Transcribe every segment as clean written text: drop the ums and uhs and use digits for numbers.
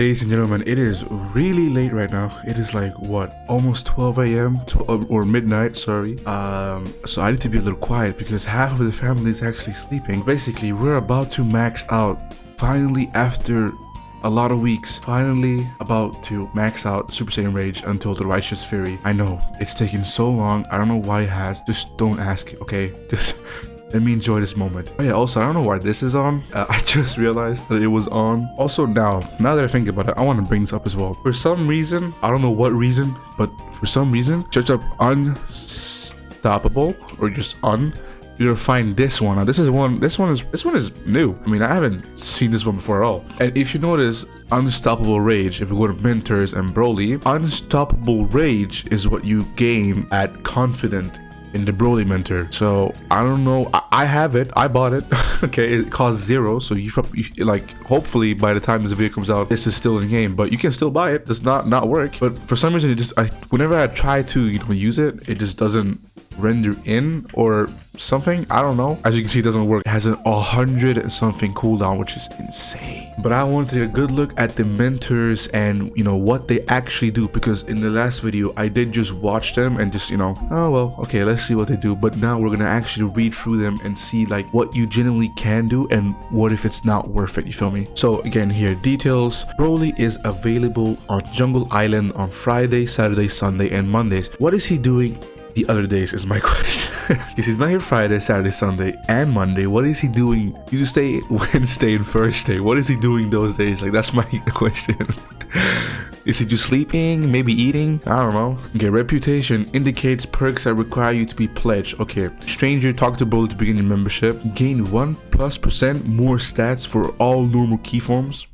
Ladies and gentlemen, it is really late right now. It is like what, almost 12 a.m. or midnight, sorry. So I need to be a little quiet because half of the family is actually sleeping. Basically, we're about to max out. Finally, after a lot of weeks, finally about to max out Super Saiyan Rage until the Righteous Fury. I know it's taken so long. I don't know why it has. Just don't ask, okay? Just let me enjoy this moment. Oh yeah, also, I don't know why this is on. I just realized that it was on. Also, now that I think about it, I want to bring this up as well. For some reason, I don't know what reason, but for some reason, search up Unstoppable or just you're gonna find this one. Now, this one is new. I mean, I haven't seen this one before at all. And if you notice, Unstoppable Rage, if you go to Mentors and Broly, Unstoppable Rage is what you gain at Confident in the Broly mentor. So I don't know, I have it, I bought it. Okay, it costs 0, so you like, hopefully by the time this video comes out this is still in the game, but you can still buy it. It does not work, but for some reason it just, whenever I try to use it, it just doesn't render in or something. I don't know. As you can see, it doesn't work. It has an 100 and something cooldown, which is insane. But I wanted to take a good look at the mentors and what they actually do, because in the last video I did just watch them and just oh well, okay, let's see what they do. But now we're gonna actually read through them and see like what you genuinely can do and what if it's not worth it, you feel me? So again, here details. Broly is available on Jungle Island on Friday, Saturday, Sunday, and Mondays. What is he doing the other days is my question. Because he's not here Friday, Saturday, Sunday, and Monday. What is he doing Tuesday, Wednesday, and Thursday? What is he doing those days? Like, that's my question. Is he just sleeping? Maybe eating? I don't know. Okay, reputation indicates perks that require you to be pledged. Okay, stranger, talk to Broly to begin your membership. Gain 1+% more stats for all normal key forms.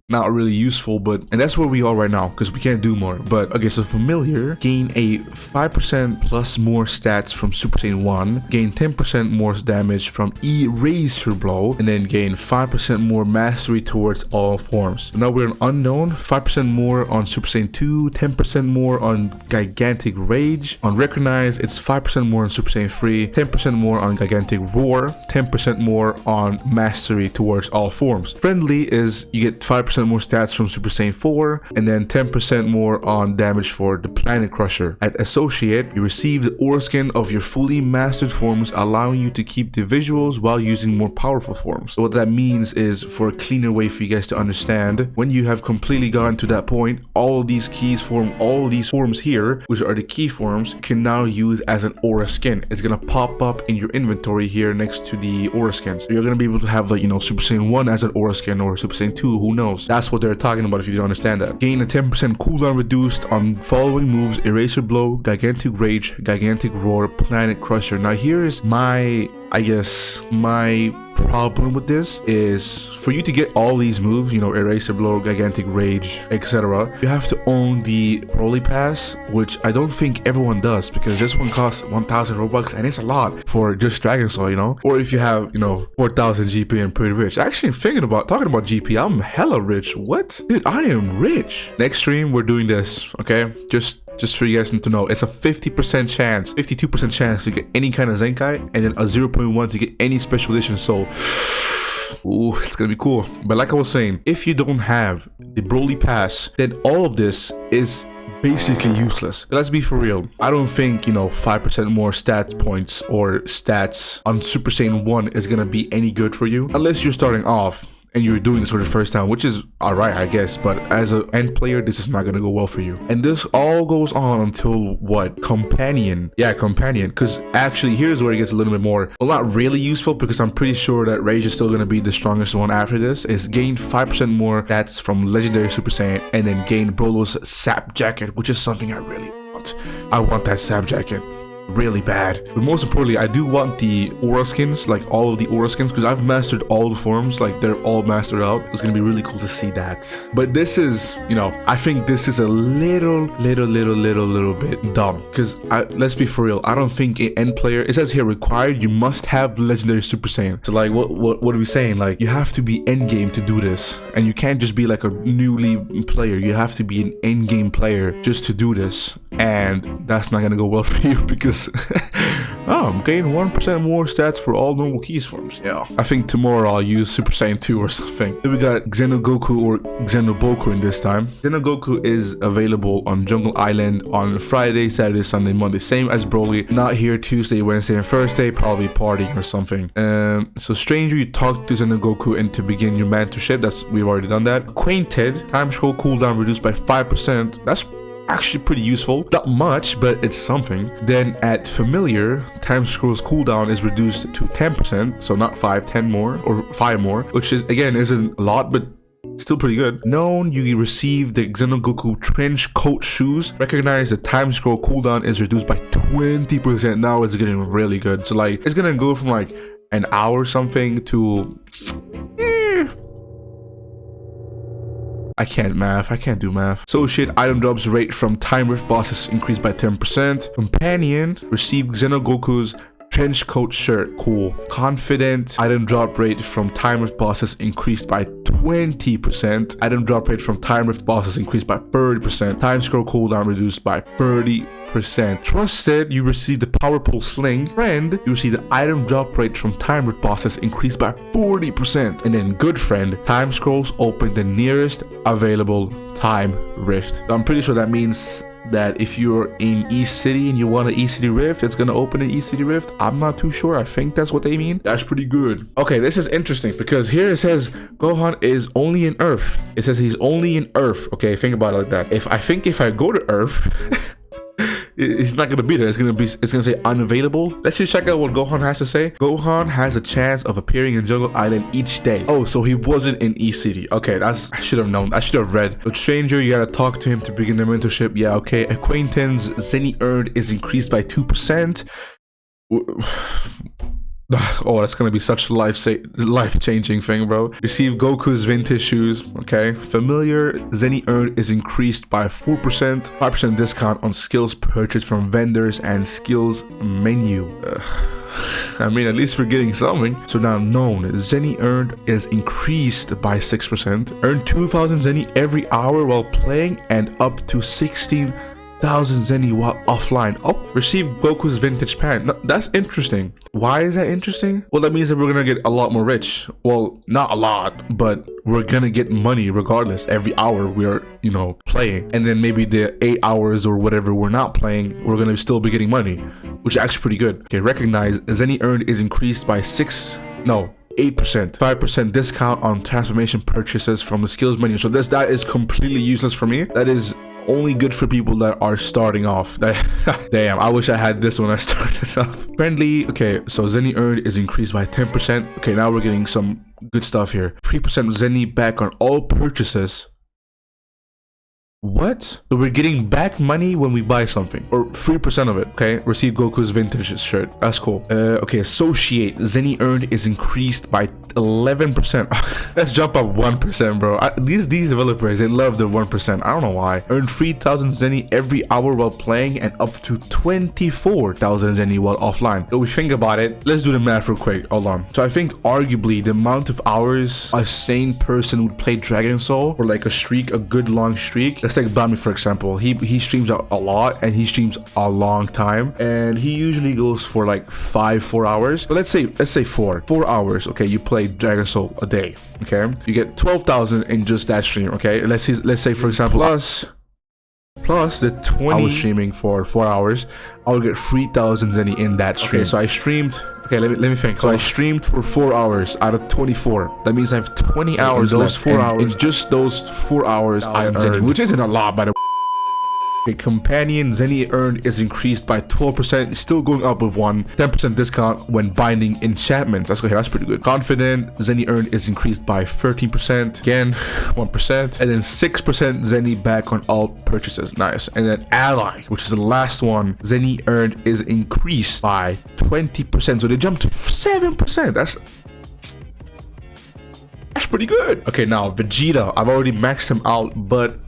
Not really useful, and that's where we are right now because we can't do more. But okay, so familiar, gain a 5% plus more stats from Super Saiyan 1, gain 10% more damage from Eraser Blow, and then gain 5% more mastery towards all forms. Now we're an unknown, 5% more on Super Saiyan 2, 10% more on Gigantic Rage. On Recognize, it's 5% more on Super Saiyan 3, 10% more on Gigantic Roar, 10% more on mastery towards all forms. Friendly is you get 5% more stats from Super Saiyan 4 and then 10% more on damage for the Planet Crusher. At Associate, you receive the aura skin of your fully mastered forms, allowing you to keep the visuals while using more powerful forms. So what that means is, for a cleaner way for you guys to understand, when you have completely gotten to that point, all of these keys form, all of these forms here, which are the key forms, can now use as an aura skin. It's gonna pop up in your inventory here next to the aura skins. So you're gonna be able to have like Super Saiyan 1 as an aura skin or Super Saiyan 2, who knows. That's what they're talking about if you don't understand that. Gain a 10% cooldown reduced on following moves: Eraser Blow, Gigantic Rage, Gigantic Roar, Planet Crusher. Now here's my problem with this is, for you to get all these moves, Eraser Blow, Gigantic Rage, etc., you have to own the Broly Pass, which I don't think everyone does, because this one costs 1,000 Robux and it's a lot for just Dragon Soul, or if you have 4,000 GP and pretty rich. Actually, talking about GP, I'm hella rich. What? Dude, I am rich. Next stream we're doing this, okay? Just for you guys to know, it's a 50% chance, 52% chance to get any kind of Zenkai, and then a 0.1 to get any special edition. So ooh, it's gonna be cool. But like I was saying, if you don't have the Broly Pass, then all of this is basically useless. Let's be for real. I don't think 5% more stats points or stats on Super Saiyan 1 is gonna be any good for you, unless you're starting off and you're doing this for the first time, which is alright, I guess, but as an end player, this is not gonna go well for you. And this all goes on until what? Companion. Yeah, Companion, because actually here's where it gets a little bit more, well, not really useful, because I'm pretty sure that Rage is still gonna be the strongest one after this. Is gain 5% more stats from Legendary Super Saiyan, and then gain Broly's Sap Jacket, which is something I really want. I want that Sap Jacket really bad. But most importantly, I do want the aura skins, like all of the aura skins, because I've mastered all the forms, like they're all mastered out. It's gonna be really cool to see that. But this is, I think this is a little bit dumb, because let's be for real, I don't think an end player, it says here required, you must have the Legendary Super Saiyan. So like, what are we saying? Like, you have to be end game to do this, and you can't just be like a newly player. You have to be an end game player just to do this, and that's not gonna go well for you, because Oh, gain 1% more stats for all normal keys forms. Yeah. I think tomorrow I'll use Super Saiyan 2 or something. Then we got Xeno Goku or Xeno Boku in this time. Xeno Goku is available on Jungle Island on Friday, Saturday, Sunday, Monday. Same as Broly. Not here Tuesday, Wednesday, and Thursday. Probably partying or something. So Stranger, you talk to Xeno Goku and to begin your mentorship. We've already done that. Acquainted, time scroll cooldown reduced by 5%. That's actually pretty useful. Not much, but it's something. Then at Familiar, time scroll's cooldown is reduced to 10%, so not 5, 10 more, or 5 more, which is, again, isn't a lot, but still pretty good. Known, you receive the Xeno Goku trench coat shoes. Recognize the time scroll cooldown is reduced by 20%. Now it's getting really good. So like, it's gonna go from like an hour or something to I can't do math. Associate item drops rate from time rift bosses increased by 10%. Companion, receive Xeno Goku's trench coat shirt. Cool. Confident, item drop rate from time rift bosses increased by 20%. Item drop rate from time rift bosses increased by 30%. Time scroll cooldown reduced by 30%. Trusted, you receive the power pole sling. Friend, you receive the item drop rate from time rift bosses increased by 40%. And then good friend, time scrolls open the nearest available time rift. So I'm pretty sure that means that if you're in East City and you want an East City Rift, it's gonna open an East City Rift. I'm not too sure. I think that's what they mean. That's pretty good. Okay, this is interesting because here it says Gohan is only in Earth. It says he's only in Earth. Okay, think about it like that. If I go to Earth, it's not gonna be there. It's gonna say unavailable. Let's just check out what Gohan has to say. Gohan has a chance of appearing in Jungle Island each day. Oh, so he wasn't in East City. Okay, I should have known. I should have read. But Stranger, you gotta talk to him to begin the mentorship. Yeah, okay. Acquaintance, Zenny earned is increased by 2%. Oh, that's gonna be such a life-changing thing, bro. Receive Goku's vintage shoes. Okay. Familiar, Zenny earned is increased by 4%. 5% discount on skills purchased from vendors and skills menu. I mean, at least we're getting something. So now known, Zenny earned is increased by 6%. Earn 2,000 Zenny every hour while playing and up to 16,000 Zenny while offline. Oh, receive Goku's vintage pant. No, that's interesting. Why is that interesting? Well, that means that we're gonna get a lot more rich. Well, not a lot, but we're gonna get money regardless every hour we're, playing. And then maybe the 8 hours or whatever we're not playing, we're gonna still be getting money, which is actually pretty good. Okay, recognize Zenny earned is increased by 8%. 5% discount on transformation purchases from the skills menu. So that is completely useless for me. That is only good for people that are starting off. Damn, I wish I had this when I started off. Friendly, okay, so Zenny earned is increased by 10%. Okay, now we're getting some good stuff here. 3% Zenny back on all purchases. What? So we're getting back money when we buy something, or 3% of it. Okay, receive Goku's vintage shirt. That's cool. Okay, associate Zenny earned is increased by 11%. Let's jump up 1%, bro. These developers, they love the 1%. I don't know why. Earn 3,000 Zenny every hour while playing and up to 24,000 Zenny while offline. So we think about it. Let's do the math real quick. Hold on. So I think arguably the amount of hours a sane person would play Dragon Soul for like a good long streak. Let's take Bami for example. He streams a lot and he streams a long time, and he usually goes for like 4 hours. But let's say 4 hours. Okay, you play Dragon Soul a day. Okay, you get 12,000 in just that stream. Okay, let's say for example plus the 20 I was streaming for 4 hours, I'll get 3,000 Zenny in that stream. Okay, so I streamed. Okay, let me think. So I streamed for 4 hours out of 24. That means I have 20 hours. In those 4 hours, in just those 4 hours, I earned, which isn't a lot, by the way. Okay, companion Zenny earned is increased by 12%, still going up with 10% discount when binding enchantments. That's okay, that's pretty good. Confident Zenny earned is increased by 13%, again 1%, and then 6% Zenny back on all purchases. Nice. And then ally, which is the last one, Zenny earned is increased by 20%, so they jumped to 7%. That's pretty good. Okay, now Vegeta, I've already maxed him out, but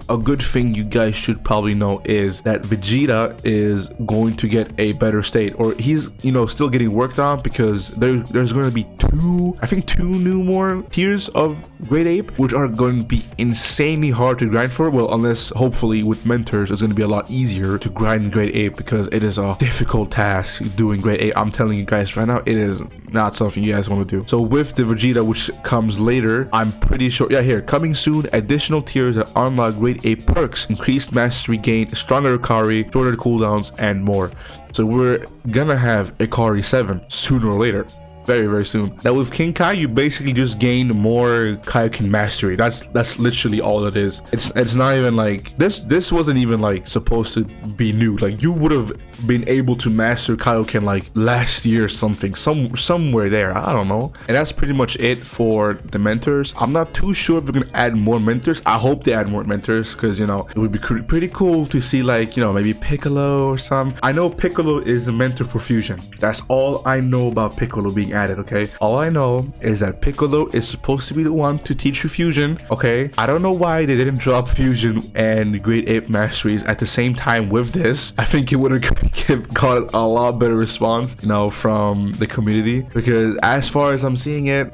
a good thing you guys should probably know is that Vegeta is going to get a better state, or he's, you know, still getting worked on, because there's going to be two new more tiers of Great Ape, which are going to be insanely hard to grind for. Well, unless hopefully with mentors it's going to be a lot easier to grind Great Ape, because it is a difficult task doing Great Ape. I'm telling you guys right now, it is not something you guys want to do. So with the Vegeta, which comes later, I'm pretty sure, yeah, here, coming soon, additional tiers that unlock Great Ape perks, increased mastery gain, stronger Ikari, shorter cooldowns, and more. So we're gonna have Ikari 7 sooner or later. Very, very soon. Now with King Kai, you basically just gain more Kaioken mastery. That's literally all it is. It's not even like this wasn't even like supposed to be new. Like you would have been able to master Kaioken like last year or something, somewhere there. I don't know. And that's pretty much it for the mentors. I'm not too sure if they're gonna add more mentors. I hope they add more mentors, because you know it would be pretty cool to see, like, you know, maybe Piccolo or some. I know Piccolo is the mentor for fusion. That's all I know about Piccolo being added. Okay, all I know is that Piccolo is supposed to be the one to teach you fusion. Okay, I don't know why they didn't drop fusion and Great Ape masteries at the same time with this. I think it would have got a lot better response, you know, from the community, because as far as I'm seeing it,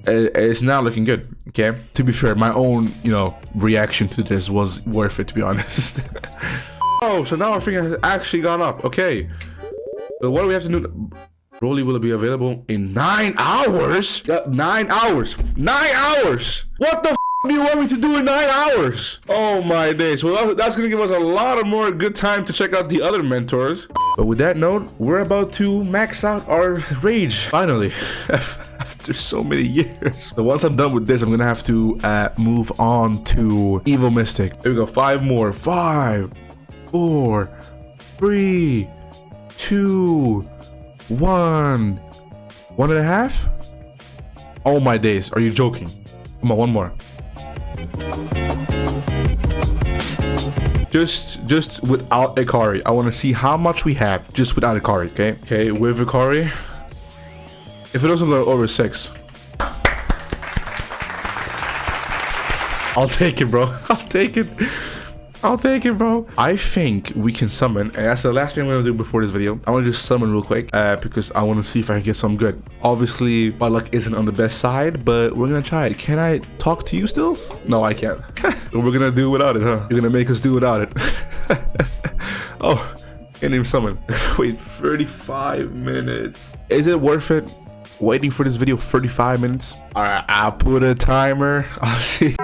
it's not looking good. Okay, to be fair, my own, you know, reaction to this was worth it, to be honest. Oh, so now our thing has actually gone up. Okay, so what do we have to do? Broly will be available in 9 hours. 9 hours. 9 hours. What the do you want me to do in 9 hours? Oh my days. Well, that's gonna give us a lot of more good time to check out the other mentors. But with that note, we're about to max out our rage finally. After so many years. So once I'm done with this, I'm gonna have to move on to Evil Mystic. There we go. 5 more. 5, 4, 3, 2, 1. 1.5. Oh my days. Are you joking? Come on, one more. Just without Ikari. I want to see how much we have just without Ikari. Okay, with Ikari, if it doesn't go over 6, I'll take it, bro. I'll take it, bro. I think we can summon, and that's the last thing I'm gonna do before this video. I want to just summon real quick, because I want to see if I can get some good. Obviously, my luck isn't on the best side, but we're gonna try it. Can I talk to you still? No, I can't. We're gonna do without it, huh? You're gonna make us do without it. Oh, can't even summon. Wait, 35 minutes. Is it worth it waiting for this video 35 minutes? All right, I'll put a timer. I'll see.